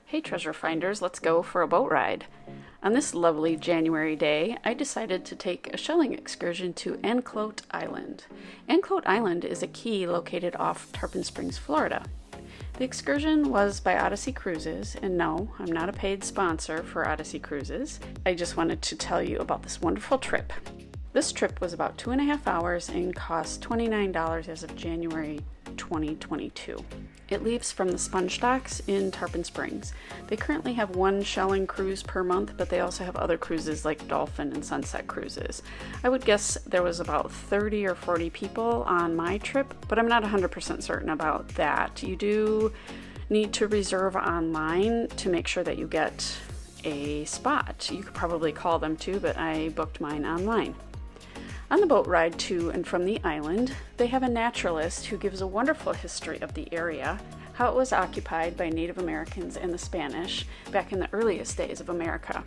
Hey treasure finders, let's go for a boat ride. On this lovely January day, I decided to take a shelling excursion to Anclote Island. Anclote Island is a key located off Tarpon Springs, Florida. The excursion was by Odyssey Cruises, and no, I'm not a paid sponsor for Odyssey Cruises. I just wanted to tell you about this wonderful trip. This trip was about 2.5 hours and cost $29 as of January 2022. It leaves from the Sponge Docks in Tarpon Springs. They currently have one shelling cruise per month, but they also have other cruises like Dolphin and Sunset Cruises. I would guess there was about 30 or 40 people on my trip, but I'm not 100% certain about that. You do need to reserve online to make sure that you get a spot. You could probably call them too, but I booked mine online. On the boat ride to and from the island, they have a naturalist who gives a wonderful history of the area, how it was occupied by Native Americans and the Spanish back in the earliest days of America.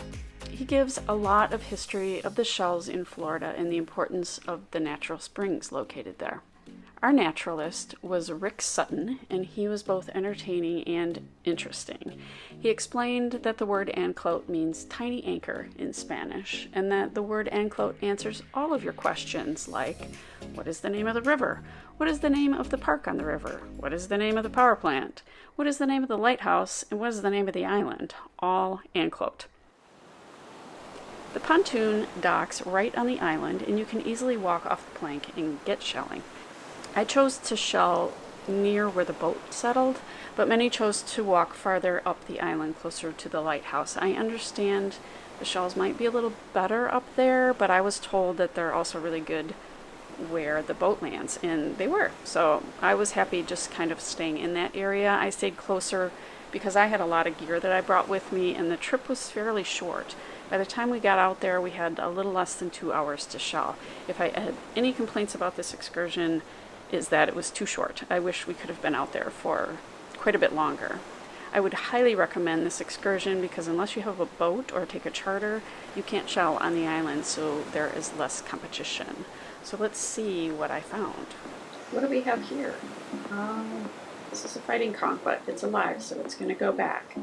He gives a lot of history of the shells in Florida and the importance of the natural springs located there. Our naturalist was Rick Sutton, and he was both entertaining and interesting. He explained that the word anclote means tiny anchor in Spanish, and that the word anclote answers all of your questions like, what is the name of the river? What is the name of the park on the river? What is the name of the power plant? What is the name of the lighthouse? And what is the name of the island? All anclote. The pontoon docks right on the island, and you can easily walk off the plank and get shelling. I chose to shell near where the boat settled, but many chose to walk farther up the island closer to the lighthouse. I understand the shells might be a little better up there, but I was told that they're also really good where the boat lands, and they were. So I was happy just kind of staying in that area. I stayed closer because I had a lot of gear that I brought with me, and the trip was fairly short. By the time we got out there, we had a little less than 2 hours to shell. If I had any complaints about this excursion, is that it was too short. I wish we could have been out there for quite a bit longer. I would highly recommend this excursion because unless you have a boat or take a charter, you can't shell on the island, so there is less competition. So let's see what I found. What do we have here? This is a fighting conch, but it's alive, so it's going to go back.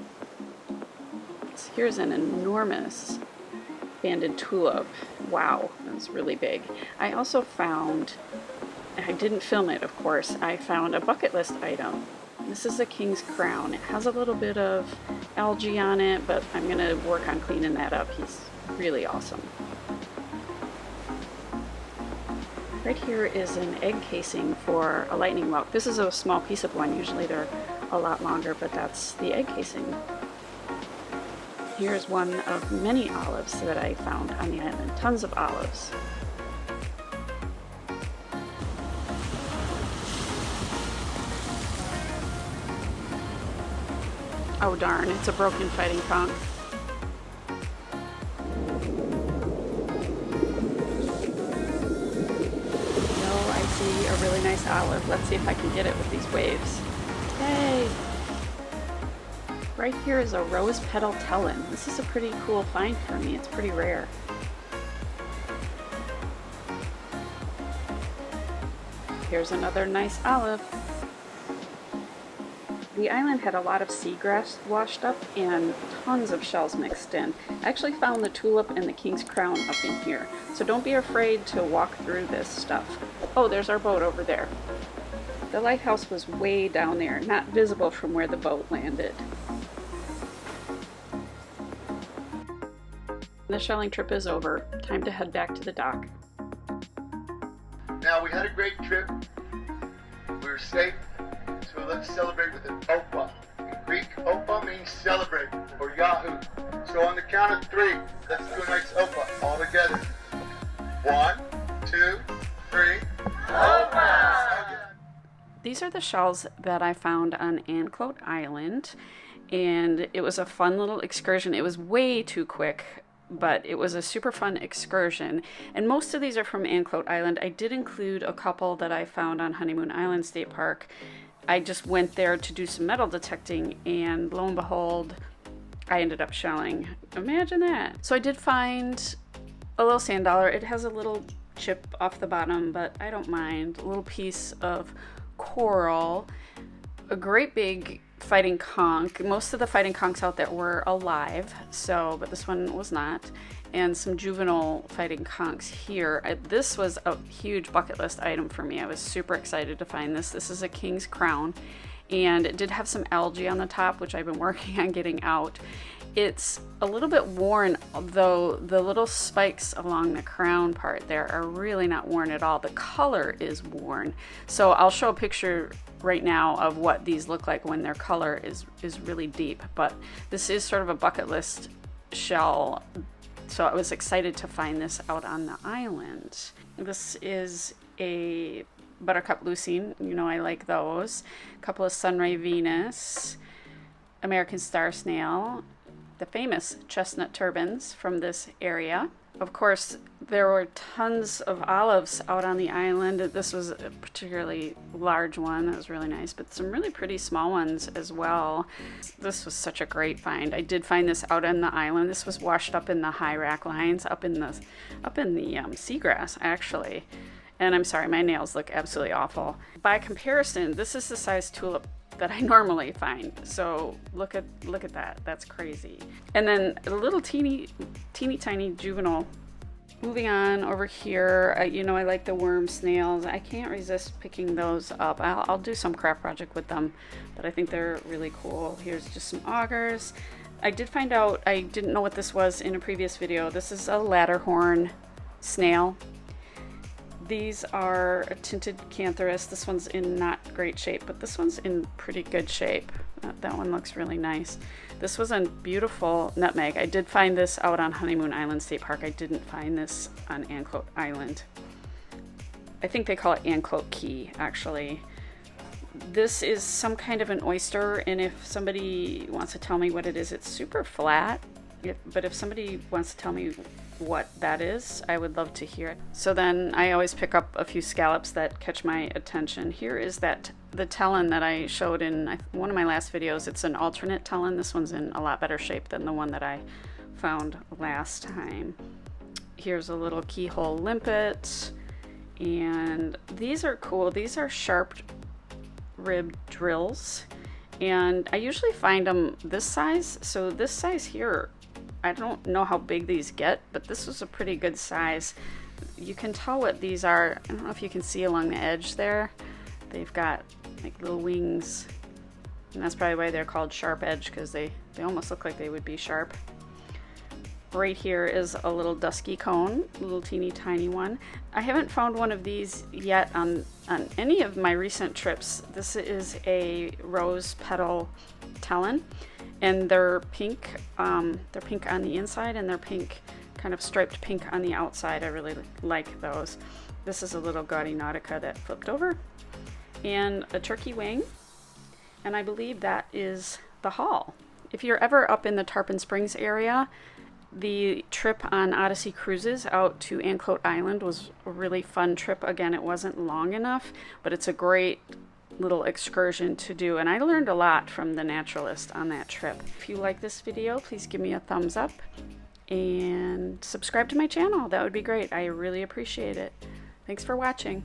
Here's an enormous banded tulip. Wow, that's really big. I also found, I didn't film it, of course, I found a bucket list item. This is a king's crown. It has a little bit of algae on it, but I'm going to work on cleaning that up. He's really awesome. Right here is an egg casing for a lightning whelk. This is a small piece of one. Usually they're a lot longer, but that's the egg casing. Here's one of many olives that I found on the island. Tons of olives. Oh darn, it's a broken fighting conch. No, I see a really nice olive. Let's see if I can get it with these waves. Yay! Right here is a rose petal tellin. This is a pretty cool find for me. It's pretty rare. Here's another nice olive. The island had a lot of seagrass washed up and tons of shells mixed in. I actually found the tulip and the king's crown up in here, so don't be afraid to walk through this stuff. Oh, there's our boat over there. The lighthouse was way down there, not visible from where the boat landed. The shelling trip is over. Time to head back to the dock. Now, we had a great trip. We were safe. So let's celebrate with an opa. In Greek, opa means celebrate, or Yahoo. So on the count of 3, let's do a nice opa all together. 1, 2, 3. Opa! These are the shells that I found on Anclote Island, and it was a fun little excursion. It was way too quick, but it was a super fun excursion. And most of these are from Anclote Island. I did include a couple that I found on Honeymoon Island State Park. I just went there to do some metal detecting, and lo and behold, I ended up shelling. Imagine that. So I did find a little sand dollar. It has a little chip off the bottom, but I don't mind. A little piece of coral, a great big fighting conch. Most of the fighting conchs out there were alive, but this one was not. And some juvenile fighting conchs here. This was a huge bucket list item for me. I was super excited to find this. This is a king's crown, and it did have some algae on the top, which I've been working on getting out. It's a little bit worn, though the little spikes along the crown part there are really not worn at all. The color is worn. So I'll show a picture right now of what these look like when their color is really deep. But this is sort of a bucket list shell. So I was excited to find this out on the island. This is a buttercup lucine. You know I like those. A couple of sunray Venus, American star snail, the famous chestnut turbans from this area. Of course, there were tons of olives out on the island. This was a particularly large one. That was really nice, but some really pretty small ones as well. This was such a great find. I did find this out on the island. This was washed up in the high rack lines, up in the seagrass, actually. And I'm sorry, my nails look absolutely awful. By comparison, this is the size tulip that I normally find. So look at that. That's crazy. And then a little teeny tiny juvenile. Moving on over here, you know I like the worm snails. I can't resist picking those up. I'll do some craft project with them, but I think they're really cool. Here's just some augers. I did find out, I didn't know what this was in a previous video. This is a ladderhorn snail. These are a tinted Cantharus. This one's in not great shape, but this one's in pretty good shape. That one looks really nice. This was a beautiful nutmeg. I did find this out on Honeymoon Island State Park. I didn't find this on Anclote Island. I think they call it Anclote Key, actually. This is some kind of an oyster, and if somebody wants to tell me what it is, it's super flat. But if somebody wants to tell me what that is, I would love to hear it. So then I always pick up a few scallops that catch my attention. Here is the Tellin that I showed in one of my last videos. It's an alternate Tellin. This one's in a lot better shape than the one that I found last time. Here's a little keyhole limpet, and these are cool. These are sharp ribbed drills, and I usually find them this size. So this size here, I don't know how big these get, but this was a pretty good size. You can tell what these are. I don't know if you can see along the edge there. They've got like little wings, and that's probably why they're called sharp edge, because they almost look like they would be sharp. Right here is a little dusky cone, a little teeny tiny one. I haven't found one of these yet on any of my recent trips. This is a rose petal Tellin, and they're pink. They're pink on the inside, and they're pink, kind of striped pink on the outside. I really like those. This is a little Gaudy Nautica that flipped over, and a turkey wing, and I believe that is the haul. If you're ever up in the Tarpon Springs area, the trip on Odyssey Cruises out to Anclote Island was a really fun trip. Again, it wasn't long enough, but it's a great little excursion to do, and I learned a lot from the naturalist on that trip. If you like this video, please give me a thumbs up and subscribe to my channel. That would be great. I really appreciate it. Thanks for watching.